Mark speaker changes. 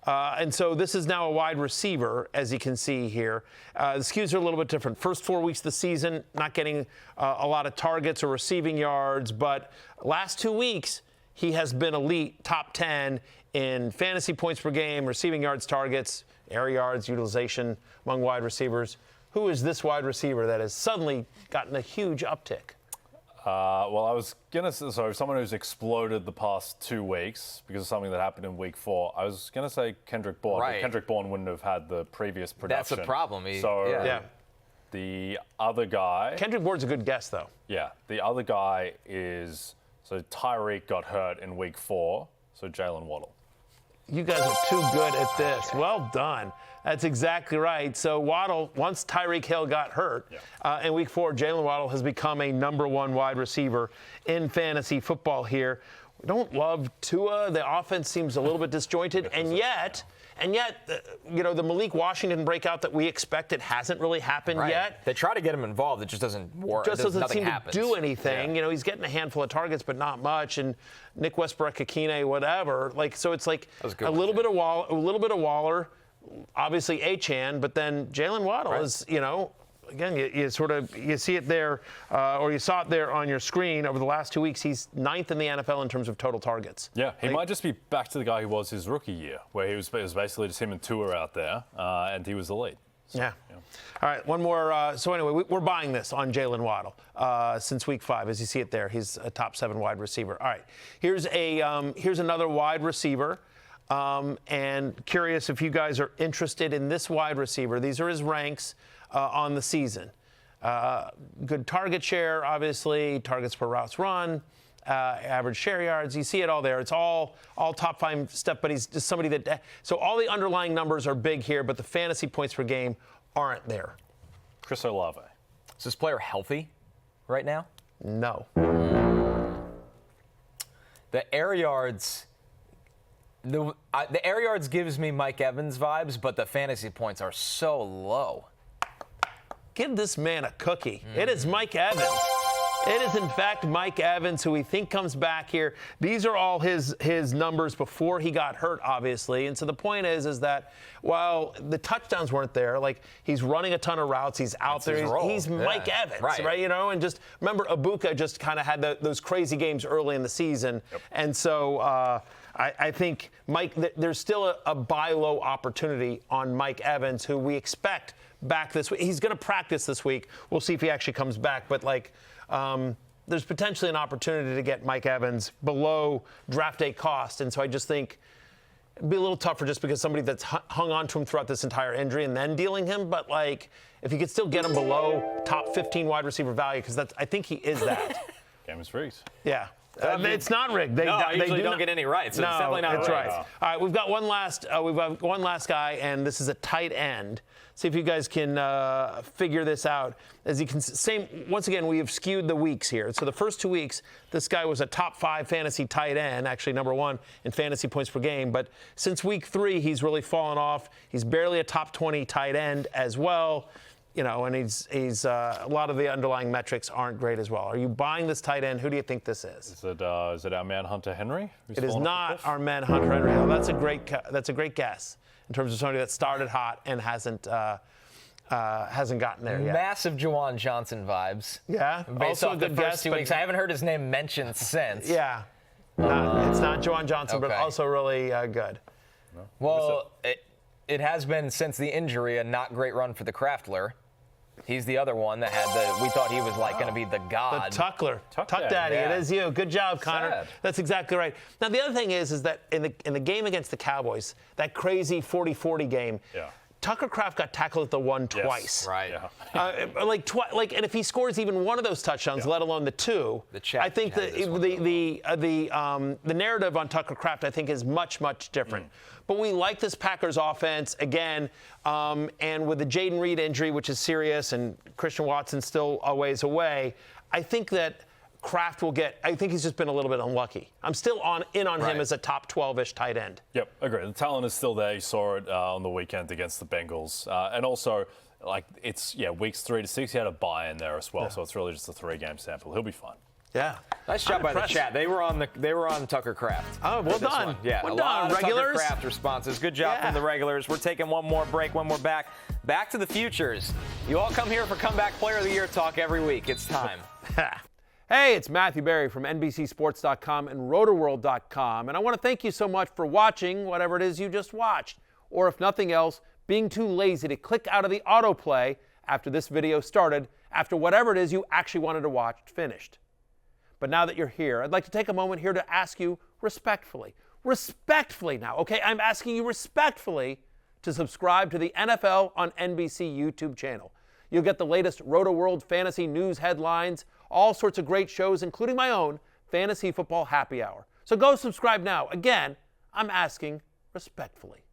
Speaker 1: And so this is now a wide receiver, as you can see here. The skews are a little bit different. First 4 weeks of the season, not getting a lot of targets or receiving yards, but last 2 weeks, he has been elite, top 10 in fantasy points per game, receiving yards, targets, air yards, utilization among wide receivers. Who is this wide receiver that has suddenly gotten a huge uptick?
Speaker 2: Well, I was going to say, so someone who's exploded the past 2 weeks because of something that happened in week 4. I was going to say Kendrick Bourne, but Kendrick Bourne wouldn't have had the previous production.
Speaker 3: That's the problem.
Speaker 2: The other guy.
Speaker 1: Kendrick Bourne's a good guess, though.
Speaker 2: Yeah. The other guy is, so Tyreek got hurt in week 4, so Jaylen Waddle.
Speaker 1: You guys are too good at this. Well done. That's exactly right. So Waddle, once Tyreek Hill got hurt in week 4, Jaylen Waddle has become a #1 wide receiver in fantasy football here. We don't love Tua. The offense seems a little bit disjointed. And yet, the Malik Washington breakout that we expected hasn't really happened yet.
Speaker 3: They try to get him involved. It just doesn't work.
Speaker 1: Just doesn't seem to do anything. He's getting a handful of targets, but not much. And Nick Westbrook-Akine, whatever. So it's like a little bit of Waller, obviously Achane, but then Jaylen Waddle is, again, you see it there, or you saw it there on your screen over the last 2 weeks. He's 9th in the NFL in terms of total targets.
Speaker 2: Yeah, he might just be back to the guy who was his rookie year, where it was basically just him and Tua out there, and he was the lead. So,
Speaker 1: yeah. All right, one more. So anyway, we're buying this on Jaylen Waddle since week 5. As you see it there, he's a top 7 wide receiver. All right, here's another wide receiver. And curious if you guys are interested in this wide receiver. These are his ranks on the season. Good target share, obviously, targets per routes run, average share yards. You see it all there. It's all top 5 stuff, but he's just somebody that – so all the underlying numbers are big here, but the fantasy points per game aren't there.
Speaker 2: Cris Olave.
Speaker 3: Is this player healthy right now?
Speaker 1: No.
Speaker 3: The air yards – The air yards gives me Mike Evans vibes, but the fantasy points are so low.
Speaker 1: Give this man a cookie. It is Mike Evans. It is, in fact, Mike Evans, who we think comes back here. These are all his numbers before he got hurt, obviously. And so the point is that while the touchdowns weren't there, he's running a ton of routes, he's out there. He's Mike Evans, right? And just remember, Ibuka just kind of had those crazy games early in the season. Yep. And so I think, Mike, there's still a buy low opportunity on Mike Evans, who we expect back this week. He's going to practice this week. We'll see if he actually comes back. But, there's potentially an opportunity to get Mike Evans below draft day cost. And so I just think it'd be a little tougher just because somebody that's hung on to him throughout this entire injury and then dealing him. But, if you could still get him below top 15 wide receiver value, because I think he is that.
Speaker 2: Game is rigged.
Speaker 1: Yeah. It's not rigged.
Speaker 3: They don't get any right, so it's definitely not
Speaker 1: that's
Speaker 3: right.
Speaker 1: All right, we've got one last guy, and this is a tight end. See if you guys can figure this out. As you can once again, we have skewed the weeks here. So the first 2 weeks, this guy was a top 5 fantasy tight end, actually #1 in fantasy points per game. But since week 3, he's really fallen off. He's barely a top 20 tight end as well. And he's a lot of the underlying metrics aren't great as well. Are you buying this tight end? Who do you think this is?
Speaker 2: Is it our man Hunter Henry?
Speaker 1: It is not our man Hunter Henry. Oh, that's a great guess in terms of somebody that started hot and hasn't gotten there yet.
Speaker 3: Massive Juwan Johnson vibes.
Speaker 1: Yeah,
Speaker 3: based off the first 2 weeks. I haven't heard his name mentioned since.
Speaker 1: Yeah, it's not Juwan Johnson, but also really good.
Speaker 2: No.
Speaker 3: Well, it has been since the injury a not great run for the Kraftler. He's the other one that we thought he was going to be the god.
Speaker 1: The Tuck Daddy. Yeah. It is you. Good job, Connor.
Speaker 3: Sad.
Speaker 1: That's exactly right. Now, the other thing is that in the game against the Cowboys, that crazy 40-40 game, Tucker Kraft got tackled at the 1 twice.
Speaker 3: Right.
Speaker 1: Yeah. And if he scores even one of those touchdowns, let alone the 2, I think the narrative on Tucker Kraft, I think, is much, much different. But we like this Packers offense, again, and with the Jaden Reed injury, which is serious, and Christian Watson still a ways away, I think that Kraft will I think he's just been a little bit unlucky. I'm still in on him as a top 12-ish tight end.
Speaker 2: Yep, agree. The talent is still there. You saw it on the weekend against the Bengals. And also, weeks 3 to 6, he had a bye in there as well. Yeah. So it's really just a 3-game sample. He'll be fine.
Speaker 1: Yeah.
Speaker 3: Nice job by the chat. They were on Tucker Kraft.
Speaker 1: Oh, well done.
Speaker 3: One. Yeah,
Speaker 1: well
Speaker 3: a
Speaker 1: done,
Speaker 3: lot of
Speaker 1: regulars.
Speaker 3: Tucker Kraft responses. Good job from the regulars. We're taking one more break when we're back. Back to the futures. You all come here for Comeback Player of the Year talk every week. It's time.
Speaker 1: Hey, it's Matthew Berry from NBCSports.com and Rotoworld.com, and I want to thank you so much for watching whatever it is you just watched, or if nothing else, being too lazy to click out of the autoplay after this video started, after whatever it is you actually wanted to watch finished. But now that you're here, I'd like to take a moment here to ask you respectfully now, okay? I'm asking you respectfully to subscribe to the NFL on NBC YouTube channel. You'll get the latest Roto-World fantasy news headlines, all sorts of great shows, including my own Fantasy Football Happy Hour. So go subscribe now. Again, I'm asking respectfully.